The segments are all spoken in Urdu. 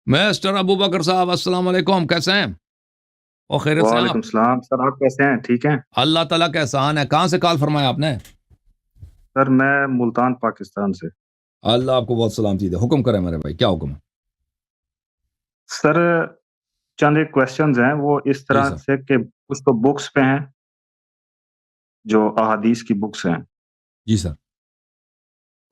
مسٹر ابو بکر صاحب السلام علیکم، کیسے ہیں؟ اور خیریت سے ہیں وعلیکم آپ؟ السلام سر، آپ کیسے ہیں؟ ٹھیک ہیں اللہ تعالیٰ کا احسان ہے۔ کہاں سے کال فرمایا آپ نے؟ سر؟ میں ملتان پاکستان سے۔ اللہ آپ کو بہت سلامتی دے۔ حکم کریں میرے بھائی، کیا حکم ہے؟ سر چند ایک کوشچنز ہیں، وہ اس جی طرح سر، سے کہ کچھ تو بکس پہ ہیں جو احادیث کی بکس ہیں، جی سر،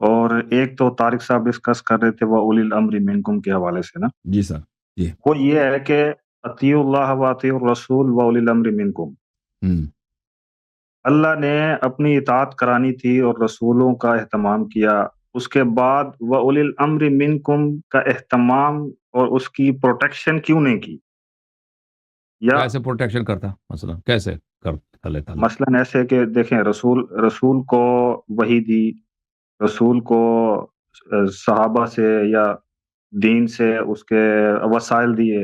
اور ایک تو طارق صاحب ڈسکس کر رہے تھے وہ اولی الامر منکم کے حوالے سے نا، جی سر، جی۔ وہ یہ ہے کہ اطیعوا اللہ و اطیعوا الرسول و اولی الامر منکم۔ ہوں۔ اللہ نے اپنی اطاعت کرانی تھی اور رسولوں کا اہتمام کیا، اس کے بعد وہ اولی الامر منکم کا اہتمام اور اس کی پروٹیکشن کیوں نہیں کی؟ یا کیسے پروٹیکشن کرتا مثلا؟ کیسے کر لیتا اللہ؟ مثلاً ایسے کہ دیکھیں، رسول کو وحی دی، رسول کو صحابہ سے یا دین سے اس کے وسائل دیے،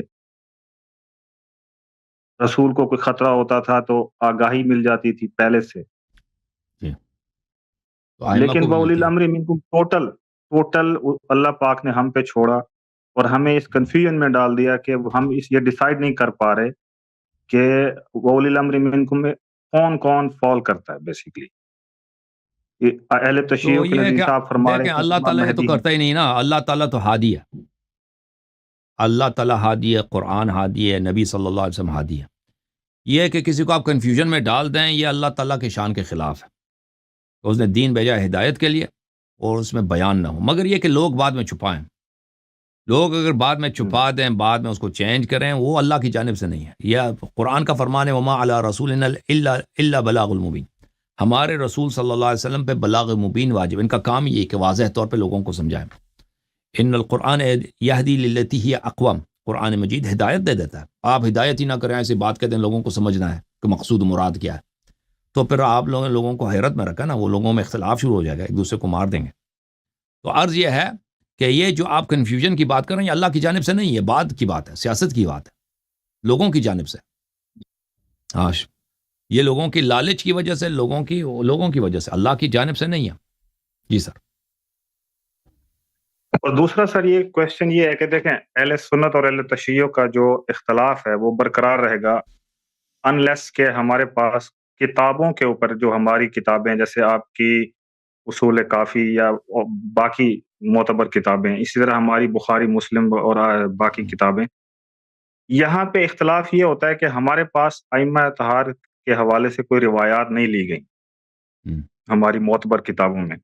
رسول کو کوئی خطرہ ہوتا تھا تو آگاہی مل جاتی تھی پہلے سے، جی، تو ائمہ کو لیکن بھی وَأُولِي ملتی ہے۔ الْأَمْرِ مِنْكُمْ ٹوٹل اللہ پاک نے ہم پہ چھوڑا، اور ہمیں اس کنفیوژن میں ڈال دیا کہ ہم یہ ڈیسائیڈ نہیں کر پا رہے کہ وَأُولِي الْأَمْرِ مِنْكُمْ میں کون کون فال کرتا ہے بیسیکلی۔ اہل تو تشیع کے یہ ہے نزدیک کہ صاحب فرما رہے دیکھیں، کہ اللہ امام تعالیٰ یہ تو مہدی ہیں۔ کرتا ہی نہیں نا۔ اللہ تعالیٰ تو ہادی ہے، اللہ تعالیٰ ہادی ہے، قرآن ہادی ہے، نبی صلی اللہ علیہ وسلم ہادی ہے۔ یہ ہے کہ کسی کو آپ کنفیوژن میں ڈال دیں، یہ اللہ تعالیٰ کے شان کے خلاف ہے۔ تو اس نے دین بھیجا ہے ہدایت کے لیے، اور اس میں بیان نہ ہو، مگر یہ کہ لوگ بعد میں چھپائیں۔ لوگ اگر بعد میں چھپا دیں، بعد میں اس کو چینج کریں، وہ اللہ کی جانب سے نہیں ہے۔ یہ قرآن کا فرمان ہے، وما علی رسولنا الا بلاغ المبین۔ ہمارے رسول صلی اللہ علیہ وسلم پہ بلاغ مبین واجب، ان کا کام یہ ہے کہ واضح طور پہ لوگوں کو سمجھائیں۔ ان القرآن یہدی للتی ہی اقوم، قرآن مجید ہدایت دے دیتا ہے۔ آپ ہدایت ہی نہ کریں، ایسی بات کہتے ہیں، لوگوں کو سمجھنا ہے کہ مقصود مراد کیا ہے، تو پھر آپ لوگوں کو حیرت میں رکھا نا، وہ لوگوں میں اختلاف شروع ہو جائے گا، ایک دوسرے کو مار دیں گے۔ تو عرض یہ ہے کہ یہ جو آپ کنفیوژن کی بات کر رہے ہیں، یہ اللہ کی جانب سے نہیں، یہ بعد کی بات ہے، سیاست کی بات ہے، لوگوں کی جانب سے۔ ہاں، یہ لوگوں کی لالچ کی وجہ سے، لوگوں کی وجہ سے، اللہ کی جانب سے نہیں ہے۔ جی سر۔ اور دوسرا سر، یہ کوشچن یہ ہے کہ دیکھیں، اہل سنت اور اہل تشیع کا جو اختلاف ہے وہ برقرار رہے گا انلیس کہ ہمارے پاس کتابوں کے اوپر، جو ہماری کتابیں جیسے آپ کی اصول کافی یا باقی معتبر کتابیں، اسی طرح ہماری بخاری مسلم اور باقی کتابیں، یہاں پہ اختلاف یہ ہوتا ہے کہ ہمارے پاس ائمہ اطہار کے حوالے سے کوئی روایات نہیں لی گئی ہماری معتبر کتابوں میں،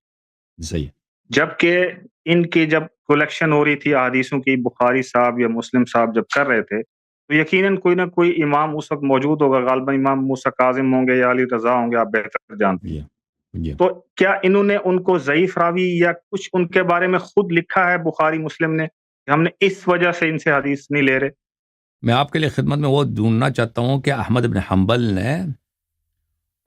صحیح ہے۔ جبکہ ان کی جب کلیکشن ہو رہی تھی احادیثوں کی، بخاری صاحب یا مسلم صاحب جب کر رہے تھے، تو یقیناً کوئی نہ کوئی امام اس وقت موجود ہوگا، غالباً امام موسیٰ کاظم ہوں گے یا علی رضا ہوں گے، آپ بہتر جانتے ہیں۔ جی۔ تو کیا انہوں نے ان کو ضعیف راوی یا کچھ ان کے بارے میں خود لکھا ہے بخاری مسلم نے کہ ہم نے اس وجہ سے ان سے حدیث نہیں لے رہے؟ میں آپ کے لیے خدمت میں وہ ڈھونڈنا چاہتا ہوں کہ احمد بن حنبل نے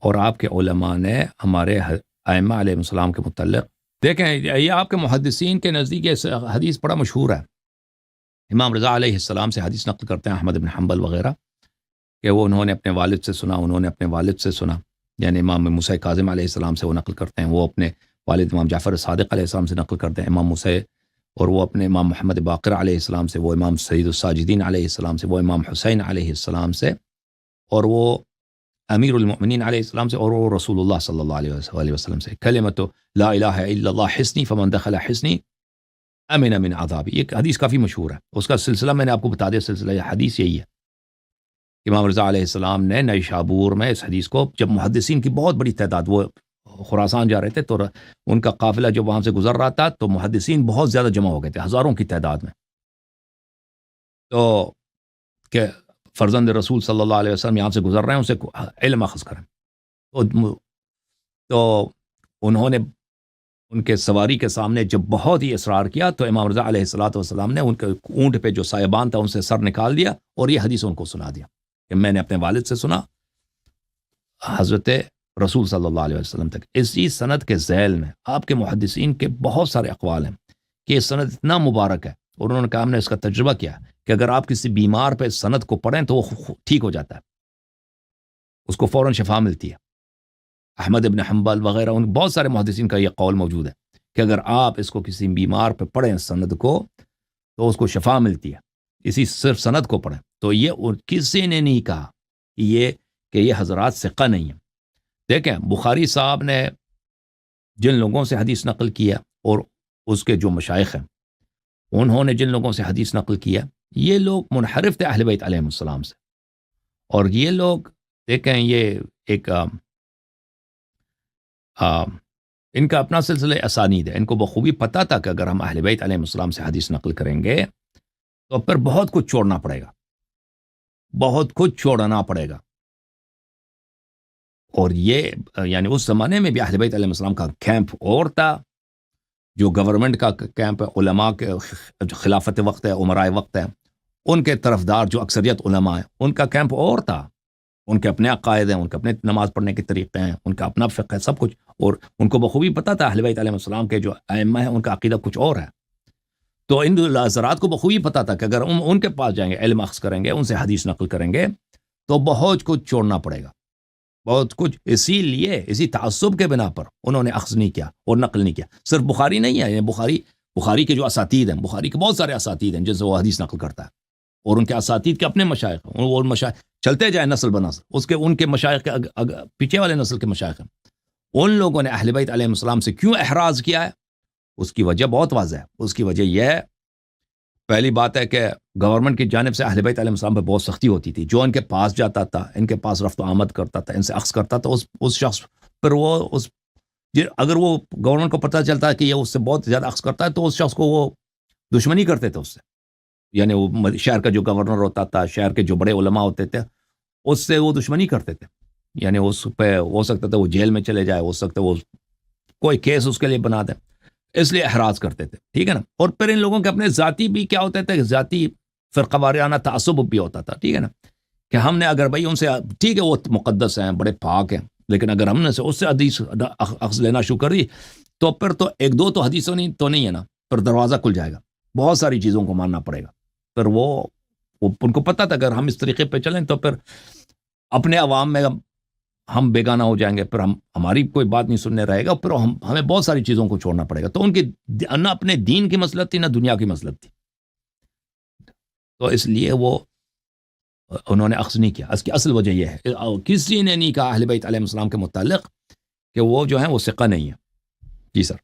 اور آپ کے علماء نے ہمارے ائمہ علیہ السلام کے متعلق، دیکھیں یہ آپ کے محدثین کے نزدیک یہ حدیث بڑا مشہور ہے۔ امام رضا علیہ السلام سے حدیث نقل کرتے ہیں احمد بن حنبل وغیرہ، کہ وہ انہوں نے اپنے والد سے سنا، انہوں نے اپنے والد سے سنا، یعنی امام موسیٰ کاظم علیہ السلام سے وہ نقل کرتے ہیں، وہ اپنے والد امام جعفر صادق علیہ السلام سے نقل کرتے ہیں، امام موسیٰ، اور وہ اپنے امام محمد باقر علیہ السلام سے، وہ امام سید الساجدین علیہ السلام سے، وہ امام حسین علیہ السلام سے، اور وہ امیر المؤمنین علیہ السلام سے، اور وہ رسول اللہ صلی اللہ علیہ وسلم سے، کلمۃ لا الہ الا اللہ حصنی فمن دخل حصنی امن من عذابی۔ یہ حدیث کافی مشہور ہے، اس کا سلسلہ میں نے آپ کو بتا دیا، سلسلہ یہ حدیث یہی ہے۔ امام رضا علیہ السلام نے نیشابور میں اس حدیث کو، جب محدثین کی بہت بڑی تعداد، وہ خراسان جا رہے تھے، تو ان کا قافلہ جب وہاں سے گزر رہا تھا، تو محدثین بہت زیادہ جمع ہو گئے تھے، ہزاروں کی تعداد میں، تو کہ فرزند رسول صلی اللہ علیہ وسلم یہاں سے گزر رہے ہیں، اسے علم اخذ کریں۔ تو انہوں نے ان کے سواری کے سامنے جب بہت ہی اصرار کیا، تو امام رضا علیہ السلام نے ان کے اونٹ پہ جو سایبان تھا ان سے سر نکال دیا، اور یہ حدیث ان کو سنا دیا کہ میں نے اپنے والد سے سنا حضرت رسول صلی اللہ علیہ وسلم تک۔ اسی سند کے ذیل میں آپ کے محدثین کے بہت سارے اقوال ہیں کہ یہ سند اتنا مبارک ہے، اور انہوں نے کہا ہم نے اس کا تجربہ کیا کہ اگر آپ کسی بیمار پہ سند کو پڑھیں تو وہ ٹھیک ہو جاتا ہے، اس کو فوراً شفا ملتی ہے۔ احمد ابن حنبل وغیرہ، ان بہت سارے محدثین کا یہ قول موجود ہے کہ اگر آپ اس کو کسی بیمار پہ پڑھیں سند کو، تو اس کو شفا ملتی ہے۔ اسی صرف سند کو پڑھیں تو یہ کسی نے نہیں کہا کہ یہ حضرات ثقہ نہیں ہیں. دیکھیں بخاری صاحب نے جن لوگوں سے حدیث نقل کیا اور اس کے جو مشائخ ہیں انہوں نے جن لوگوں سے حدیث نقل کیا یہ لوگ منحرف تھے اہل بیت علیہ السلام سے. اور یہ لوگ دیکھیں یہ ایک ان کا اپنا سلسلہ اسانید ہے. ان کو بخوبی پتہ تھا کہ اگر ہم اہل بیت علیہ السلام سے حدیث نقل کریں گے تو پھر بہت کچھ چھوڑنا پڑے گا, بہت کچھ چھوڑنا پڑے گا. اور یہ یعنی اس زمانے میں بھی اہل بیت علیہ السلام کا کیمپ اور تھا جو گورنمنٹ کا کیمپ ہے, علماء کے خلافت وقت ہے, عمرائے وقت ہے, ان کے طرفدار جو اکثریت علماء ہیں ان کا کیمپ اور تھا. ان کے اپنے عقائد ہیں, ان کے اپنے نماز پڑھنے کے طریقے ہیں, ان کا اپنا فقہ ہے, سب کچھ. اور ان کو بخوبی پتہ تھا اہل بیت علیہ السلام کے جو ائمہ ہیں ان کا عقیدہ کچھ اور ہے. تو ان حضرات کو بخوبی پتہ تھا کہ اگر ان کے پاس جائیں گے, علم اخذ کریں گے, ان سے حدیث نقل کریں گے تو بہت کچھ چھوڑنا پڑے گا, بہت کچھ. اسی لیے اسی تعصب کے بنا پر انہوں نے اخذ نہیں کیا اور نقل نہیں کیا. صرف بخاری نہیں ہے, بخاری کے جو اساتید ہیں, بخاری کے بہت سارے اساتید ہیں جن سے وہ حدیث نقل کرتا ہے, اور ان کے اساتید کے اپنے مشائخ ہیں. وہ مشائخ چلتے جائیں نسل بنسل, ان کے مشائخ کے پیچھے والے نسل کے مشائخ ہیں. ان لوگوں نے اہل بیت علیہ السلام سے کیوں احراز کیا ہے, اس کی وجہ بہت واضح ہے. اس کی وجہ یہ ہے, پہلی بات ہے کہ گورنمنٹ کی جانب سے اہل بیت علیہ السلام پہ بہت سختی ہوتی تھی. جو ان کے پاس جاتا تھا, ان کے پاس رفت و آمد کرتا تھا, ان سے اخذ کرتا تھا, اس شخص پر اگر وہ گورنمنٹ کو پتہ چلتا ہے کہ یہ اس سے بہت زیادہ اخذ کرتا ہے تو اس شخص کو وہ دشمنی کرتے تھے اس سے. یعنی وہ شہر کا جو گورنر ہوتا تھا, شہر کے جو بڑے علماء ہوتے تھے, اس سے وہ دشمنی کرتے تھے. یعنی اس پہ ہو سکتا تھا وہ جیل میں چلے جائے, ہو سکتا ہے وہ کوئی کیس اس کے لیے بنا دے, اس لیے احراز کرتے تھے. ٹھیک ہے نا. اور پھر ان لوگوں کے اپنے ذاتی بھی کیا ہوتے تھے, ذاتی فرقہ وارانہ تعصب بھی ہوتا تھا. ٹھیک ہے نا, کہ ہم نے اگر بھائی ان سے, ٹھیک ہے وہ مقدس ہیں, بڑے پاک ہیں, لیکن اگر ہم نے اس سے حدیث اخذ لینا شروع کر دی تو پھر تو ایک دو تو حدیثوں تو نہیں ہے نا, پھر دروازہ کھل جائے گا, بہت ساری چیزوں کو ماننا پڑے گا. پھر وہ ان کو پتہ تھا اگر ہم اس طریقے پہ چلیں تو پھر اپنے عوام میں ہم بیگانہ ہو جائیں گے, پھر ہماری کوئی بات نہیں سننے رہے گا, پھر ہمیں بہت ساری چیزوں کو چھوڑنا پڑے گا. تو ان کی نہ اپنے دین کی مسلط تھی نہ دنیا کی مسلط تھی, تو اس لیے وہ انہوں نے اخذ نہیں کیا. اس کی اصل وجہ یہ ہے, کسی نے نہیں کہا اہل بیت علیہ السلام کے متعلق کہ وہ جو ہیں وہ ثقہ نہیں ہے. جی سر.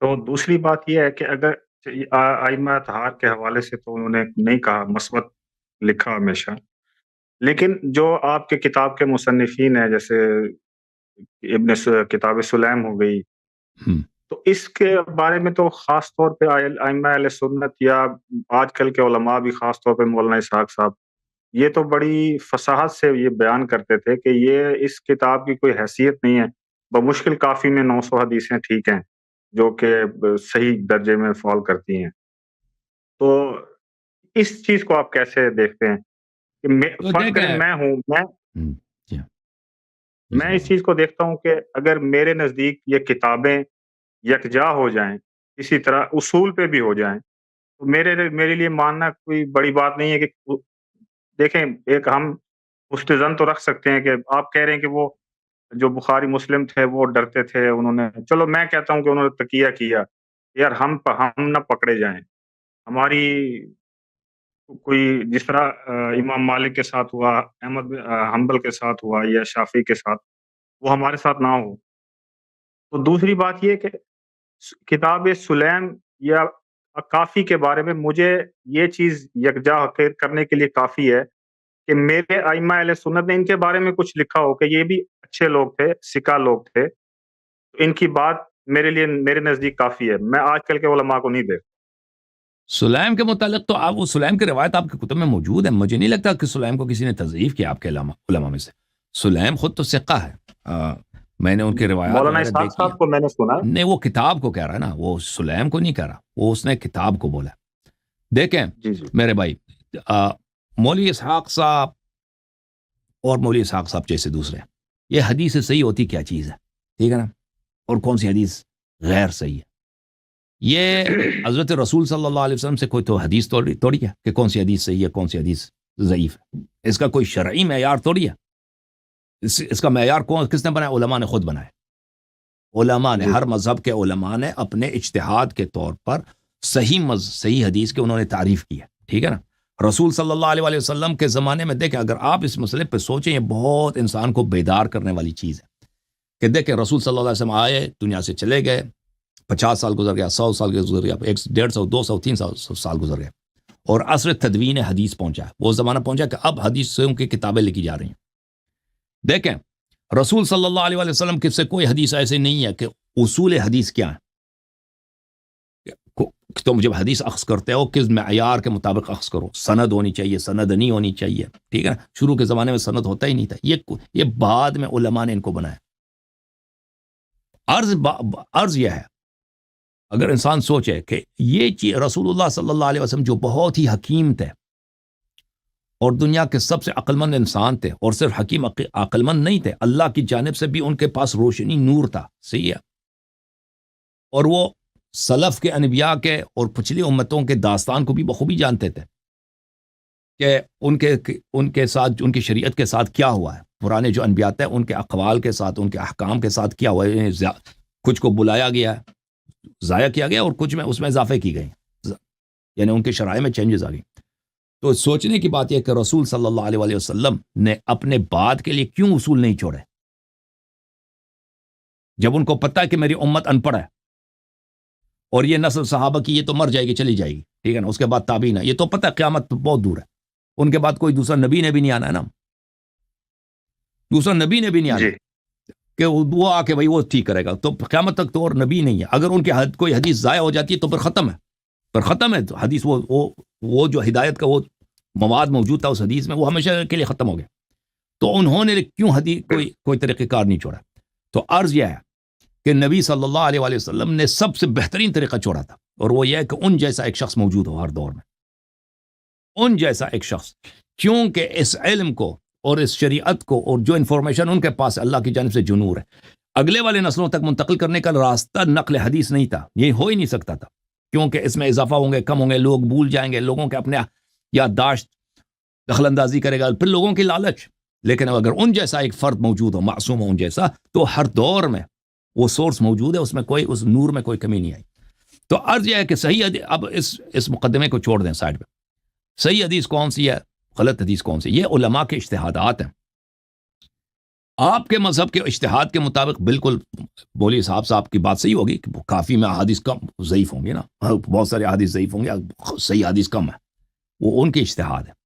تو دوسری بات یہ ہے کہ اگر ائمہ اطہار کے حوالے سے تو انہوں نے نہیں کہا, مثبت لکھا ہمیشہ, لیکن جو آپ کے کتاب کے مصنفین ہیں جیسے ابن کتاب سلیم ہو گئی, تو اس کے بارے میں تو خاص طور پہ ائمہ اہل سنت یا آج کل کے علماء بھی خاص طور پہ مولانا اسحاق صاحب یہ تو بڑی فصاحت سے یہ بیان کرتے تھے کہ یہ اس کتاب کی کوئی حیثیت نہیں ہے, بمشکل کافی میں 900 حدیثیں ٹھیک ہیں جو کہ صحیح درجے میں فال کرتی ہیں. تو اس چیز کو آپ کیسے دیکھتے ہیں کہ فرض کریں میں ہوں, میں اس چیز کو دیکھتا ہوں کہ اگر میرے نزدیک یہ کتابیں یکجا ہو جائیں, اسی طرح اصول پہ بھی ہو جائیں, تو میرے لیے ماننا کوئی بڑی بات نہیں ہے. کہ دیکھیں ایک ہم مستظن تو رکھ سکتے ہیں کہ آپ کہہ رہے ہیں کہ وہ جو بخاری مسلم تھے وہ ڈرتے تھے, انہوں نے, چلو میں کہتا ہوں کہ انہوں نے تقیہ کیا, یار ہم نہ پکڑے جائیں. ہماری کوئی جس طرح امام مالک کے ساتھ ہوا, احمد بن حنبل کے ساتھ ہوا یا شافعی کے ساتھ, وہ ہمارے ساتھ نہ ہو. تو دوسری بات یہ کہ کتاب سلیم یا کافی کے بارے میں مجھے یہ چیز یکجا کرنے کے لیے کافی ہے کہ میرے ائمہ اہل سنت نے ان کے بارے میں کچھ لکھا ہو کہ یہ بھی اچھے لوگ تھے, ثقہ لوگ تھے, تو ان کی بات میرے نزدیک کافی ہے. میں آج کل کے علماء کو نہیں دیکھتا. سلیم کے متعلق تو آپ وہ سلیم کی روایت آپ کے کتب میں موجود ہے, مجھے نہیں لگتا کہ سلیم کو کسی نے تضعیف کیا آپ کے علماء میں سے. سلیم خود تو ثقہ ہے, میں نے ان کی روایات مولانا اسحاق صاحب کو میں نے سنا. نہیں, وہ کتاب کو کہہ رہا ہے نا, وہ سلیم کو نہیں کہہ رہا, وہ اس نے کتاب کو بولا. دیکھیں میرے بھائی, مولوی اسحاق صاحب اور مولوی اسحاق صاحب جیسے دوسرے, یہ حدیث صحیح ہوتی کیا چیز ہے, ٹھیک ہے نا, اور کون سی حدیث غیر صحیح ہے. یہ حضرت رسول صلی اللہ علیہ وسلم سے کوئی تو حدیث توڑی ہے کہ کون سی حدیث صحیح ہے کون سی حدیث ضعیف ہے. اس کا کوئی شرعی معیار توڑی ہے. اس کا معیار کس نے بنایا؟ علماء نے خود بنایا. علماء نے, ہر مذہب کے علماء نے اپنے اجتہاد کے طور پر صحیح حدیث کے انہوں نے تعریف کی ہے، ٹھیک ہے نا. رسول صلی اللہ علیہ وسلم کے زمانے میں دیکھیں، اگر آپ اس مسئلے پہ سوچیں، یہ بہت انسان کو بیدار کرنے والی چیز ہے کہ دیکھیں رسول صلی اللہ علیہ وسلم آئے، دنیا سے چلے گئے، 50 سال گزر گیا، 100 سال گزر گیا، 150 200 300 سال گزر گئے، اور عصر تدوین حدیث پہنچا ہے. وہ زمانہ پہنچا کہ اب حدیثوں کی کتابیں لکھی جا رہی ہیں. دیکھیں رسول صلی اللہ علیہ وسلم کے سے کوئی حدیث ایسے نہیں ہے کہ اصول حدیث کیا ہے. تم جب حدیث اخذ کرتے ہو کس معیار کے مطابق اخذ کرو، سند ہونی چاہیے، سند نہیں ہونی چاہیے، ٹھیک ہے نا. شروع کے زمانے میں سند ہوتا ہی نہیں تھا، یہ بعد میں علماء نے ان کو بنایا. عرض یہ ہے، اگر انسان سوچے کہ یہ چیز رسول اللہ صلی اللہ علیہ وسلم جو بہت ہی حکیم تھے اور دنیا کے سب سے عقل مند انسان تھے، اور صرف حکیم عقل مند نہیں تھے، اللہ کی جانب سے بھی ان کے پاس روشنی، نور تھا، صحیح ہے. اور وہ سلف کے انبیاء کے اور پچھلی امتوں کے داستان کو بھی بخوبی جانتے تھے کہ ان کے ساتھ، ان کی شریعت کے ساتھ کیا ہوا ہے. پرانے جو انبیاء تھے ان کے اقوال کے ساتھ، ان کے احکام کے ساتھ کیا ہوا ہے. کچھ کو بلایا گیا ہے، ضائع کیا گیا، اور کچھ میں اس میں اضافے کی گئی، یعنی ان کے شرائع میں چینجز آ گئی. تو سوچنے کی بات یہ کہ رسول صلی اللہ علیہ وسلم نے اپنے بعد کے لیے کیوں اصول نہیں چھوڑے، جب ان کو پتہ ہے کہ میری امت ان پڑھ ہے اور یہ نسل صحابہ کی یہ تو مر جائے گی، چلی جائے گی، ٹھیک ہے نا. اس کے بعد تابعین ہے، یہ تو پتہ ہے قیامت بہت دور ہے، ان کے بعد کوئی دوسرا نبی نے بھی نہیں آنا ہے نا، دوسرا نبی نے بھی نہیں آنا کہ وہ آ کے بھائی وہ ٹھیک کرے گا. تو قیامت تک تو اور نبی نہیں ہے. اگر ان کی کوئی حدیث ضائع ہو جاتی ہے تو پھر ختم ہے، تو حدیث وہ جو ہدایت کا وہ مواد موجود تھا اس حدیث میں، وہ ہمیشہ کے لیے ختم ہو گیا. تو انہوں نے کیوں حدیث کوئی طریقہ کار نہیں چھوڑا. تو عرض یہ ہے کہ نبی صلی اللہ علیہ وسلم نے سب سے بہترین طریقہ چھوڑا تھا، اور وہ یہ ہے کہ ان جیسا ایک شخص موجود ہو ہر دور میں، ان جیسا ایک شخص. کیونکہ اس علم کو اور اس شریعت کو اور جو انفارمیشن ان کے پاس اللہ کی جانب سے جو نور ہے، اگلے والے نسلوں تک منتقل کرنے کا راستہ نقل حدیث نہیں تھا، یہ ہو ہی نہیں سکتا تھا، کیونکہ اس میں اضافہ ہوں گے، کم ہوں گے، لوگ بھول جائیں گے، لوگوں کے اپنے یادداشت دخل اندازی کرے گا، پھر لوگوں کی لالچ. لیکن اگر ان جیسا ایک فرد موجود ہو، معصوم ہو ان جیسا، تو ہر دور میں وہ سورس موجود ہے، اس میں کوئی، اس نور میں کوئی کمی نہیں آئی. تو عرض یہ ہے کہ صحیح حدیث، اب اس مقدمے کو چھوڑ دیں سائڈ پہ، صحیح حدیث کون سی ہے، غلط حدیث کون سی، یہ علماء کے اجتہادات ہیں. آپ کے مذہب کے اجتہاد کے مطابق بالکل بولی صاحب کی بات صحیح ہوگی کہ کافی میں احادیث کم ضعیف ہوں گے نا، بہت سارے احادیث ضعیف ہوں گے، صحیح حدیث کم ہے. وہ ان کے اجتہاد ہے،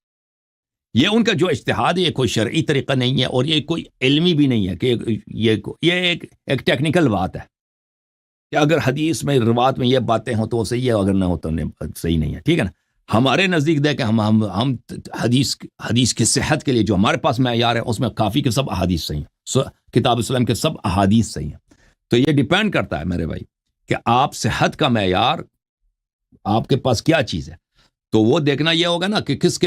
یہ ان کا جو اجتہاد ہے، یہ کوئی شرعی طریقہ نہیں ہے، اور یہ کوئی علمی بھی نہیں ہے کہ یہ ایک ٹیکنیکل بات ہے کہ اگر حدیث میں روایت میں یہ باتیں ہوں تو وہ صحیح ہے، اگر نہ ہو تو صحیح نہیں ہے، ٹھیک ہے نا. ہمارے نزدیک دیکھیں، ہم حدیث کی صحت کے لیے جو ہمارے پاس معیار ہے، اس میں کافی کے سب احادیث صحیح ہیں، کتاب السلام کے سب احادیث صحیح ہیں. تو یہ ڈیپینڈ کرتا ہے میرے بھائی کہ آپ صحت کا معیار آپ کے پاس کیا چیز ہے. تو وہ دیکھنا یہ ہوگا نا کہ کس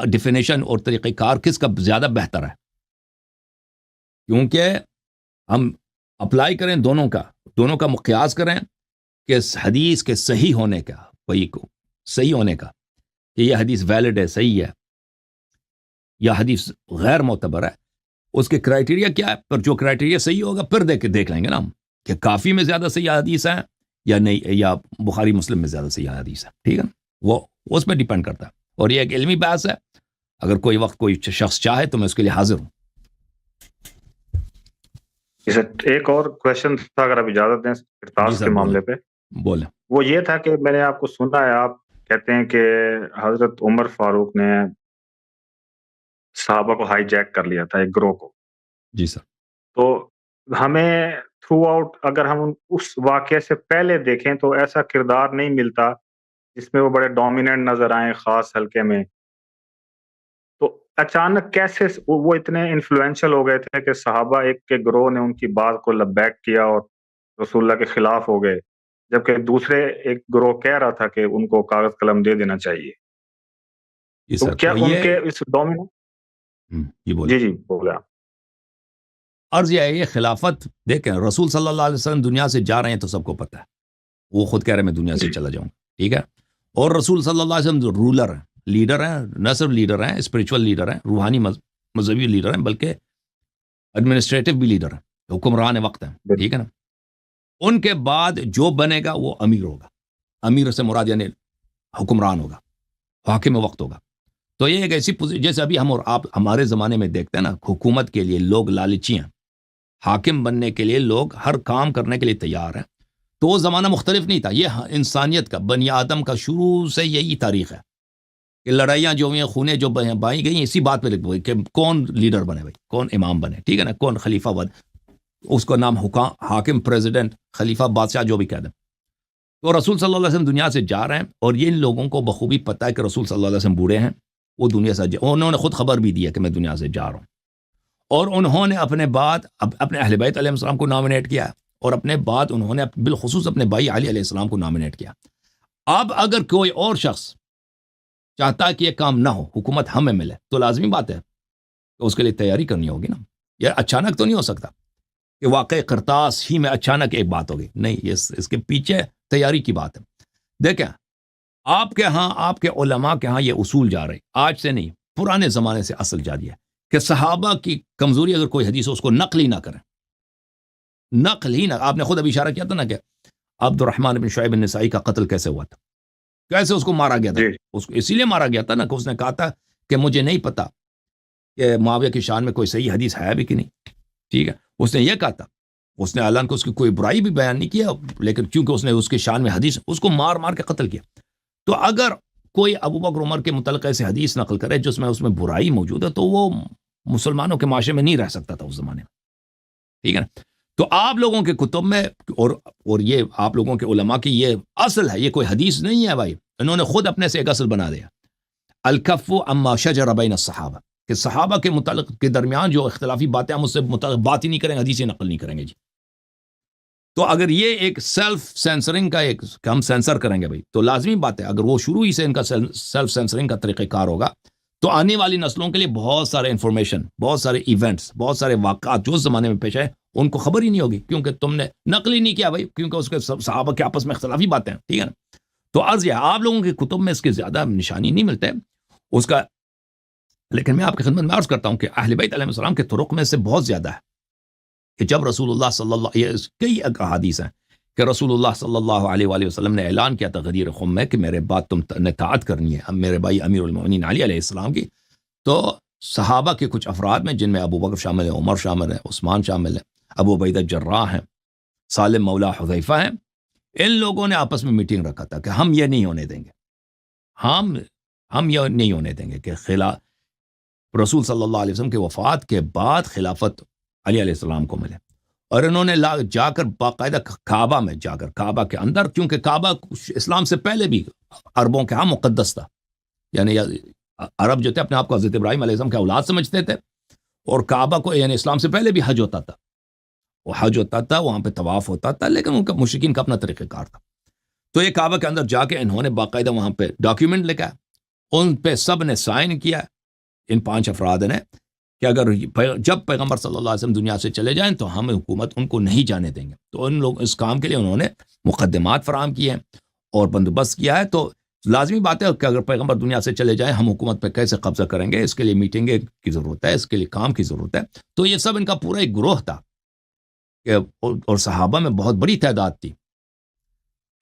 ڈیفینیشن اور طریقہ کار کس کا زیادہ بہتر ہے، کیونکہ ہم اپلائی کریں دونوں کا مقیاس کریں کہ حدیث کے صحیح ہونے کا، صحیح ہونے کا کہ یہ حدیث ویلڈ ہے، صحیح ہے، یا حدیث غیر معتبر ہے، اس کے کرائٹیریا کیا ہے. پر جو کرائٹیریا صحیح ہوگا پھر دیکھ لیں گے نا ہم کہ کافی میں زیادہ صحیح حدیث ہے یا نہیں، یا بخاری مسلم میں زیادہ صحیح حدیث ہے، ٹھیک ہے. وہ اس پہ ڈیپینڈ کرتا ہے، اور یہ ایک علمی بحث ہے. اگر کوئی وقت کوئی شخص چاہے تو میں اس کے لیے حاضر ہوں. ایک اور کویشچن تھا، اگر آپ اجازت دیں ارتاز کے معاملے پہ. بولیں. وہ یہ تھا کہ میں نے آپ کو سنا ہے، آپ کہتے ہیں کہ حضرت عمر فاروق نے صحابہ کو ہائی جیک کر لیا تھا، ایک گروہ کو. جی سر. تو ہمیں تھرو آؤٹ اگر ہم اس واقعے سے پہلے دیکھیں تو ایسا کردار نہیں ملتا جس میں وہ بڑے ڈومیننٹ نظر آئیں خاص حلقے میں. تو اچانک کیسے وہ اتنے انفلوئنشل ہو گئے تھے کہ صحابہ ایک کے گروہ نے ان کی بات کو لبیک کیا اور رسول اللہ کے خلاف ہو گئے، جبکہ دوسرے ایک گروہ کہہ رہا تھا کہ ان کو کاغذ قلم دے دینا چاہیے. تو کیا ان کے اس ڈومیننٹ جی بولے آپ. عرض یہ ہے، یہ خلافت دیکھیں، رسول صلی اللہ علیہ وسلم دنیا سے جا رہے ہیں تو سب کو پتہ ہے، وہ خود کہہ رہے ہیں میں دنیا سے چلا جاؤں، ٹھیک ہے. اور رسول صلی اللہ علیہ وسلم رولر ہیں، لیڈر ہیں، نہ صرف لیڈر ہیں، اسپریچول لیڈر ہیں، روحانی مذہبی لیڈر ہیں، بلکہ ایڈمنسٹریٹو بھی لیڈر ہیں، حکمران وقت ہیں، ٹھیک ہے نا. ان کے بعد جو بنے گا وہ امیر ہوگا، امیر سے مراد یعنی حکمران ہوگا، حاکم وقت ہوگا. تو یہ ایک ایسی جیسے ابھی ہم اور آپ ہمارے زمانے میں دیکھتے ہیں نا، حکومت کے لیے لوگ لالچی ہیں، حاکم بننے کے لیے لوگ ہر کام کرنے کے لیے تیار ہیں. تو وہ زمانہ مختلف نہیں تھا. یہ انسانیت کا، بنی آدم کا شروع سے یہی تاریخ ہے کہ لڑائیاں جو ہوئی ہیں، خونے جو بائی گئی، اسی بات پہ لکھ ہوئی کہ کون لیڈر بنے بھائی، کون امام بنے، ٹھیک ہے نا، کون خلیفہ بنے، اس کو نام حاکم، پریزیڈنٹ، خلیفہ، بادشاہ، جو بھی کہہ دیں. تو رسول صلی اللہ علیہ وسلم دنیا سے جا رہے ہیں، اور یہ ان لوگوں کو بخوبی پتہ ہے کہ رسول صلی اللہ علیہ وسلم بوڑھے ہیں، وہ دنیا سے انہوں نے خود خبر بھی دی ہے کہ میں دنیا سے جا رہا ہوں. اور انہوں نے اپنے بعد اپنے اہل بیت علیہ السلام کو نامینیٹ کیا، اور اپنے بعد انہوں نے بالخصوص اپنے بھائی علی علیہ السلام کو نامینیٹ کیا. اب اگر کوئی اور شخص چاہتا ہے کہ یہ کام نہ ہو، حکومت ہمیں ملے، تو لازمی بات ہے کہ اس کے لیے تیاری کرنی ہوگی نا. یہ اچانک تو نہیں ہو سکتا کہ واقعی کرتاس ہی میں اچانک ایک بات ہوگی، نہیں، یہ اس کے پیچھے تیاری کی بات ہے. دیکھیں، آپ کے ہاں، آپ کے علماء کے ہاں یہ اصول جا رہے، آج سے نہیں، پرانے زمانے سے اصل جاری ہے کہ صحابہ کی کمزوری اگر کوئی حدیث ہو اس کو نقل ہی نہ کریں، نقل ہی نہ. آپ نے خود ابھی اشارہ کیا تھا نا کہ عبد الرحمن بن شعیب النسائی کا قتل کیسے ہوا تھا، کیسے اس کو مارا گیا تھا. اس کو اسی لیے مارا گیا تھا نا کہ اس نے کہا تھا کہ مجھے نہیں پتا کہ معاویہ کی شان میں کوئی صحیح حدیث ہے بھی کہ نہیں. ٹھیک ہے، اس نے یہ کہا تھا، اس نے اعلان کو اس کی کوئی برائی بھی بیان نہیں کیا، لیکن کیونکہ اس نے اس کی شان میں حدیث، اس کو مار مار کے قتل کیا. تو اگر کوئی ابو بکر عمر کے متعلق ایسے حدیث نقل کرے جس میں اس میں برائی موجود ہے، تو وہ مسلمانوں کے معاشرے میں نہیں رہ سکتا تھا اس زمانے میں. ٹھیک ہے نا. تو آپ لوگوں کے کتب میں اور یہ آپ لوگوں کے علماء کی یہ اصل ہے، یہ کوئی حدیث نہیں ہے بھائی، انہوں نے خود اپنے سے ایک اصل بنا دیا، الکف عما شجر بین الصحابہ، کہ صحابہ کے متعلق کے درمیان جو اختلافی باتیں ہم اس سے متعلق بات ہی نہیں کریں گے، حدیثیں نقل نہیں کریں گے جی. تو اگر یہ ایک سیلف سینسرنگ کا ایک ہم سینسر کریں گے بھائی، تو لازمی بات ہے اگر وہ شروع ہی سے ان کا سیلف سینسرنگ کا طریقہ کار ہوگا، تو آنے والی نسلوں کے لیے بہت سارے انفارمیشن، بہت سارے ایونٹس، بہت سارے واقعات جو اس زمانے میں پیش آئے ان کو خبر ہی نہیں ہوگی، کیونکہ تم نے نقل ہی نہیں کیا بھائی، کیونکہ اس کے صحابہ کے آپس میں اختلافی باتیں ہیں. ٹھیک ہے نا. تو عرض یہ آپ لوگوں کی کتب میں اس کے زیادہ نشانی نہیں ملتے اس کا، لیکن میں آپ کی خدمت میں عرض کرتا ہوں کہ اہل بیت علیہ السلام کے طرق میں سے بہت زیادہ ہے کہ جب رسول اللہ صلی اللہ، یہ کئی احادیث ہیں کہ رسول اللہ صلی اللہ علیہ وآلہ وسلم نے اعلان کیا تھا غدیر خم میں کہ میرے بعد تم نے طاعت کرنی ہے میرے بھائی امیر المؤمنین علی علیہ السلام کی. تو صحابہ کے کچھ افراد میں، جن میں ابو بکر شامل ہے، عمر شامل ہے، عثمان شامل ہے، ابو عبیدہ جراح ہیں، سالم مولا حذیفہ ہیں، ان لوگوں نے آپس میں میٹنگ رکھا تھا کہ ہم یہ نہیں ہونے دیں گے، ہم یہ نہیں ہونے دیں گے کہ رسول صلی اللہ علیہ وسلم کے وفات کے بعد خلافت علی علیہ السلام کو ملے. اور انہوں نے جا کر باقاعدہ کعبہ میں جا کر، کعبہ کے اندر، کیونکہ کعبہ اسلام سے پہلے بھی عربوں کے ہاں مقدس تھا، یعنی عرب جو تھے اپنے آپ کو حضرت ابراہیم علیہ السلام کے اولاد سمجھتے تھے، اور کعبہ کو یعنی اسلام سے پہلے بھی حج ہوتا تھا، وہ حج ہوتا تھا، وہاں پہ طواف ہوتا تھا، لیکن ان کا مشرکین کا اپنا طریقہ کار تھا. تو یہ کعبہ کے اندر جا کے انہوں نے باقاعدہ وہاں پہ ڈاکیومنٹ لکھا، ان پہ سب نے سائن کیا، ان 5 افراد نے، کہ اگر جب پیغمبر صلی اللہ علیہ وسلم دنیا سے چلے جائیں تو ہم حکومت ان کو نہیں جانے دیں گے. تو ان لوگ اس کام کے لیے انہوں نے مقدمات فراہم کیے ہیں اور بندوبست کیا ہے. تو لازمی بات ہے کہ اگر پیغمبر دنیا سے چلے جائیں ہم حکومت پہ کیسے قبضہ کریں گے، اس کے لیے میٹنگیں کی ضرورت ہے، اس کے لیے کام کی ضرورت ہے. تو یہ سب ان کا پورا ایک گروہ تھا کہ اور صحابہ میں بہت بڑی تعداد تھی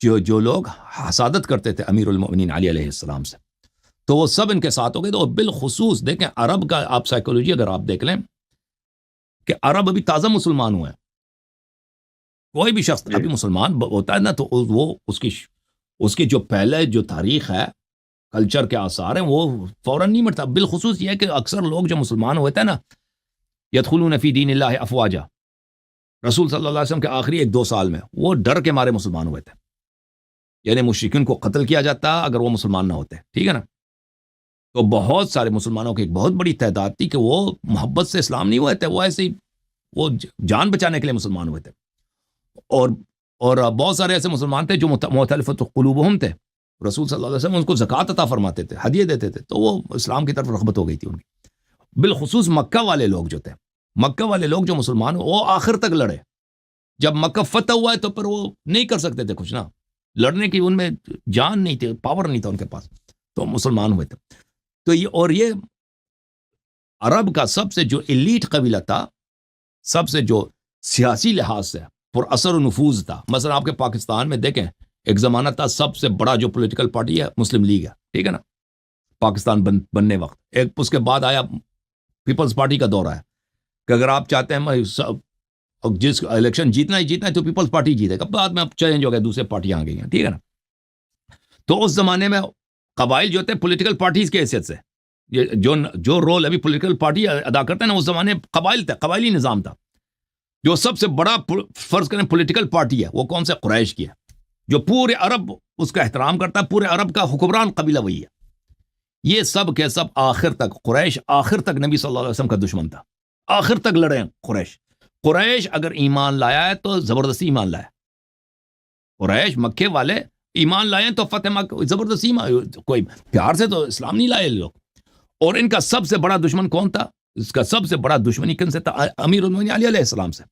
جو لوگ حسادت کرتے تھے امیر المؤمنین علی علیہ السلام سے. تو وہ سب ان کے ساتھ ہو گئے. تو بالخصوص دیکھیں عرب کا آپ سائیکولوجی اگر آپ دیکھ لیں کہ عرب ابھی تازہ مسلمان ہوئے ہیں، کوئی بھی شخص ابھی مسلمان ہوتا ہے نا تو وہ اس کی جو پہلے جو تاریخ ہے، کلچر کے آثار ہیں، وہ فوراً نہیں مرتا. بالخصوص یہ ہے کہ اکثر لوگ جو مسلمان ہوتے ہیں نا، یدخلون فی دین اللہ افواجا، رسول صلی اللہ علیہ وسلم کے آخری 1-2 سال میں وہ ڈر کے مارے مسلمان ہوئے تھے، یعنی مشرکین کو قتل کیا جاتا اگر وہ مسلمان نہ ہوتے. ٹھیک ہے نا. تو بہت سارے مسلمانوں کی ایک بہت بڑی تعداد تھی کہ وہ محبت سے اسلام نہیں ہوئے تھے، وہ ایسے ہی وہ جان بچانے کے لیے مسلمان ہوئے تھے. اور بہت سارے ایسے مسلمان تھے جو مختلفت قلوبہم تھے، رسول صلی اللہ علیہ وسلم ان کو زکوٰۃ عطا فرماتے تھے، ہدیے دیتے تھے، تو وہ اسلام کی طرف رغبت ہو گئی تھی ان کی. بالخصوص مکہ والے لوگ جو تھے، مکہ والے لوگ جو مسلمان وہ آخر تک لڑے. جب مکہ فتح ہوا ہے تو پھر وہ نہیں کر سکتے تھے کچھ، نہ لڑنے کی ان میں جان نہیں تھی، پاور نہیں تھا ان کے پاس، تو مسلمان ہوئے تھے. تو یہ عرب کا سب سے جو ایلیٹ قبیلہ تھا، سب سے جو سیاسی لحاظ سے پر اثر و نفوذ تھا. مثلا آپ کے پاکستان میں دیکھیں ایک زمانہ تھا سب سے بڑا جو پولیٹیکل پارٹی ہے مسلم لیگ ہے، ٹھیک ہے نا، پاکستان بننے وقت ایک اس کے بعد آیا پیپلز پارٹی کا دور آیا کہ اگر آپ چاہتے ہیں جس الیکشن جیتنا ہی جیتنا ہے تو پیپلز پارٹی جیتے گا، بعد میں اب چینج ہو گیا، دوسرے پارٹیاں آ گئی ہیں، ٹھیک ہے نا۔ تو اس زمانے میں قبائل جو تھے پولیٹیکل پارٹیز کی حیثیت سے، جو رول ابھی پولیٹیکل پارٹی ادا کرتے ہیں نا، اس زمانے قبائل تھے، قبائلی نظام تھا۔ جو سب سے بڑا فرض کریں پولیٹیکل پارٹی ہے وہ کون سے؟ قریش کی ہے، جو پورے عرب اس کا احترام کرتا ہے، پورے عرب کا حکمران قبیلہ وہی ہے۔ یہ سب کے سب آخر تک قریش آخر تک نبی صلی اللہ علیہ وسلم کا دشمن تھا، آخر تک لڑے ہیں قریش اگر ایمان لایا ہے تو زبردستی ایمان لایا، قریش مکے والے ایمان لائے تو فتح مکہ زبردستی کوئی پیار سے تو اسلام نہیں لائے لوگ۔ اور ان کا سب سے بڑا دشمن کون تھا؟ اس کا سب سے بڑا دشمنی کن سے تھا؟ امیر المومنین علی علیہ السلام سے،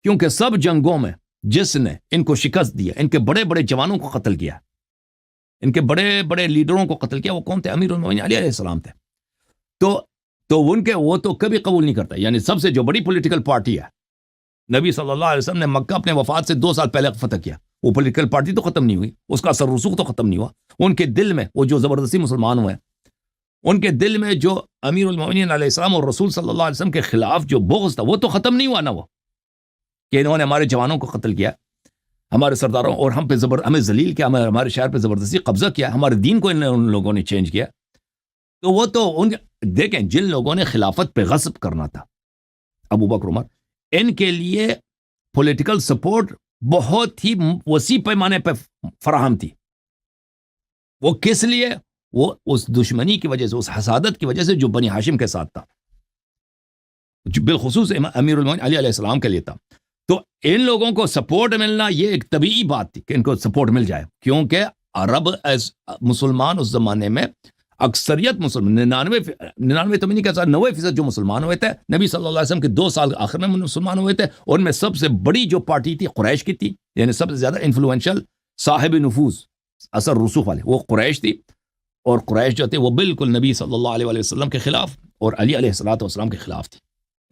کیونکہ سب جنگوں میں جس نے ان کو شکست دیا، ان کے بڑے بڑے جوانوں کو قتل کیا، ان کے بڑے بڑے لیڈروں کو قتل کیا، وہ کون تھے؟ امیر المومنین علی علیہ السلام تھے۔ تو ان کے وہ تو کبھی قبول نہیں کرتا، یعنی سب سے جو بڑی پولیٹیکل پارٹی ہے، نبی صلی اللہ علیہ وسلم نے مکہ اپنے وفات سے 2 سال پہلے فتح کیا، وہ پولیٹیکل پارٹی تو ختم نہیں ہوئی، اس کا اثر رسوخ تو ختم نہیں ہوا، ان کے دل میں وہ جو زبردستی مسلمان ہوئے، ان کے دل میں جو امیر المومنین علیہ السلام اور رسول صلی اللہ علیہ وسلم کے خلاف جو بغض تھا وہ تو ختم نہیں ہوا نا، وہ کہ انہوں نے ہمارے جوانوں کو قتل کیا، ہمارے سرداروں اور ہمیں ذلیل کیا، ہمارے شہر پہ زبردستی قبضہ کیا، ہمارے دین کو ان لوگوں نے چینج کیا۔ تو وہ تو دیکھیں جن لوگوں نے خلافت پہ غصب کرنا تھا، ابو بکر عمر، ان کے لیے پولیٹیکل سپورٹ بہت ہی وسیع پیمانے پہ فراہم تھی۔ وہ کس لیے؟ وہ اس دشمنی کی وجہ سے، اس حسادت کی وجہ سے جو بنی ہاشم کے ساتھ تھا، بالخصوص امیر المومنین علی علیہ السلام کے لیے تھا۔ تو ان لوگوں کو سپورٹ ملنا یہ ایک طبیعی بات تھی کہ ان کو سپورٹ مل جائے، کیونکہ عرب مسلمان اس زمانے میں اکثریت مسلمان 99 تو میں نہیں کہہ سکتا، 90% جو مسلمان ہوئے تھے نبی صلی اللہ علیہ وسلم کے 2 سال آخر میں مسلمان ہوئے تھے، اور ان میں سب سے بڑی جو پارٹی تھی قریش کی تھی، یعنی سب سے زیادہ انفلوئنشل صاحب نفوذ اثر رسوخ والے وہ قریش تھی، اور قریش جو تھے وہ بالکل نبی صلی اللہ علیہ وسلم کے خلاف اور علی علیہ السلام کے خلاف تھی۔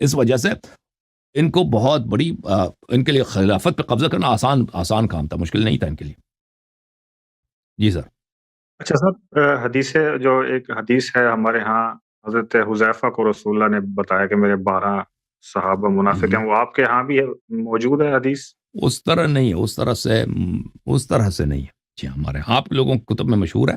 اس وجہ سے ان کو بہت بڑی ان کے لیے خلافت پہ قبضہ کرنا آسان کام تھا، مشکل نہیں تھا ان کے لیے۔ جی سر۔ اچھا صاحب، ایک حدیث ہے ہمارے ہاں، حضرت حذیفہ کو رسول اللہ نے بتایا کہ میرے 12 صحابہ منافق ہیں، وہ آپ کے ہاں بھی موجود ہے حدیث؟ اس طرح نہیں ہے، اس طرح سے نہیں ہے جی، ہمارے ہاں آپ لوگوں کی کتب میں مشہور ہے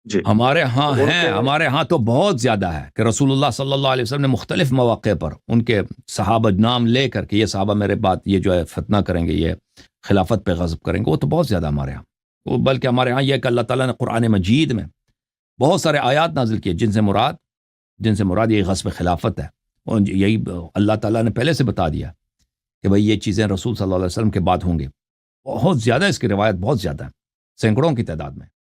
جی، ہمارے ہاں ہیں، ہمارے ہاں تو بہت زیادہ ہے کہ رسول اللہ صلی اللہ علیہ وسلم نے مختلف مواقع پر ان کے صحابہ نام لے کر کے یہ صحابہ میرے بعد یہ جو ہے فتنہ کریں گے، یہ خلافت پہ غضب کریں گے، وہ تو بہت زیادہ ہمارے ہاں۔ بلکہ ہمارے ہاں یہ کہ اللہ تعالیٰ نے قرآن مجید میں بہت سارے آیات نازل کیے جن سے مراد یہ غصب خلافت ہے، اور یہی اللہ تعالیٰ نے پہلے سے بتا دیا کہ بھئی یہ چیزیں رسول صلی اللہ علیہ وسلم کے بعد ہوں گے۔ بہت زیادہ اس کی روایت بہت زیادہ ہے، سینکڑوں کی تعداد میں۔